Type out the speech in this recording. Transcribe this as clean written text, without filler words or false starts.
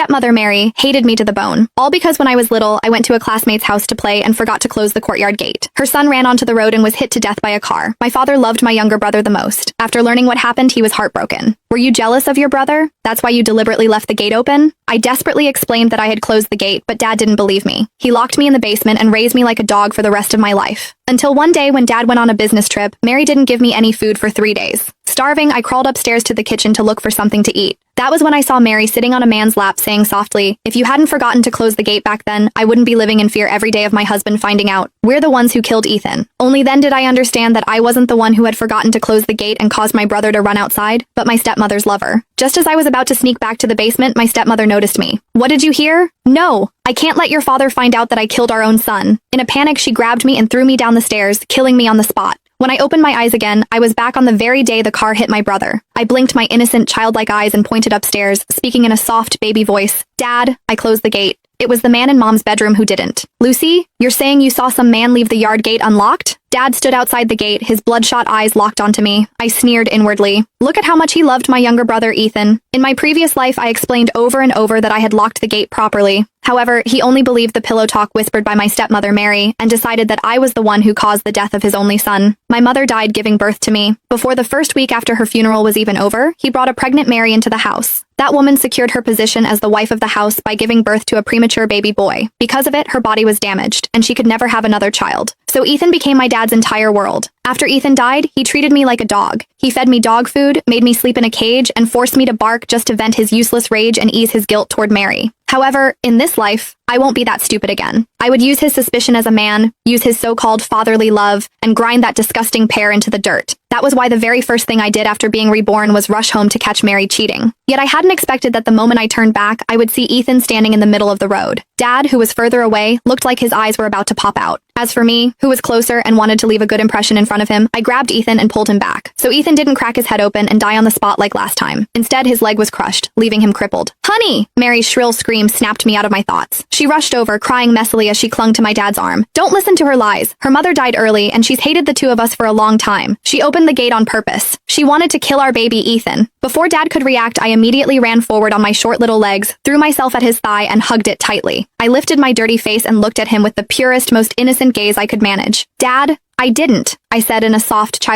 stepmother, Mary, hated me to the bone. All because when I was little, I went to a classmate's house to play and forgot to close the courtyard gate. Her son ran onto the road and was hit to death by a car. My father loved my younger brother the most. After learning what happened, he was heartbroken. Were you jealous of your brother? That's why you deliberately left the gate open? I desperately explained that I had closed the gate, but Dad didn't believe me. He locked me in the basement and raised me like a dog for the rest of my life. Until one day when Dad went on a business trip, Mary didn't give me any food for 3 days. Starving, I crawled upstairs to the kitchen to look for something to eat. That was when I saw Mary sitting on a man's lap saying softly, "If you hadn't forgotten to close the gate back then, I wouldn't be living in fear every day of my husband finding out. We're the ones who killed Ethan." Only then did I understand that I wasn't the one who had forgotten to close the gate and caused my brother to run outside, but my stepmother's lover. Just as I was about to sneak back to the basement, my stepmother noticed me. "What did you hear?" "No, I can't let your father find out that I killed our own son." In a panic, she grabbed me and threw me down the stairs, killing me on the spot. When I opened my eyes again, I was back on the very day the car hit my brother. I blinked my innocent, childlike eyes and pointed upstairs, speaking in a soft, baby voice. "Dad," I closed the gate. It was the man in Mom's bedroom who didn't. "Lucy, you're saying you saw some man leave the yard gate unlocked?" Dad stood outside the gate, his bloodshot eyes locked onto me. I sneered inwardly. Look at how much he loved my younger brother, Ethan. In my previous life, I explained over and over that I had locked the gate properly. However, he only believed the pillow talk whispered by my stepmother, Mary, and decided that I was the one who caused the death of his only son. My mother died giving birth to me. Before the first week after her funeral was even over, he brought a pregnant Mary into the house. That woman secured her position as the wife of the house by giving birth to a premature baby boy. Because of it, her body was damaged, and she could never have another child. So Ethan became my dad's entire world. After Ethan died, he treated me like a dog. He fed me dog food, made me sleep in a cage, and forced me to bark just to vent his useless rage and ease his guilt toward Mary. However, in this life, I won't be that stupid again. I would use his suspicion as a man, use his so-called fatherly love, and grind that disgusting pair into the dirt. That was why the very first thing I did after being reborn was rush home to catch Mary cheating. Yet I hadn't expected that the moment I turned back, I would see Ethan standing in the middle of the road. Dad, who was further away, looked like his eyes were about to pop out. As for me, who was closer and wanted to leave a good impression in front of him, I grabbed Ethan and pulled him back. So Ethan didn't crack his head open and die on the spot like last time. Instead, his leg was crushed, leaving him crippled. "Honey!" Mary's shrill scream snapped me out of my thoughts. She rushed over, crying messily as she clung to my dad's arm. "Don't listen to her lies. Her mother died early, and she's hated the two of us for a long time. She opened the gate on purpose. She wanted to kill our baby Ethan." Before Dad could react, I immediately ran forward on my short little legs, threw myself at his thigh, and hugged it tightly. I lifted my dirty face and looked at him with the purest, most innocent gaze I could manage. "Dad, I didn't," I said in a soft, childish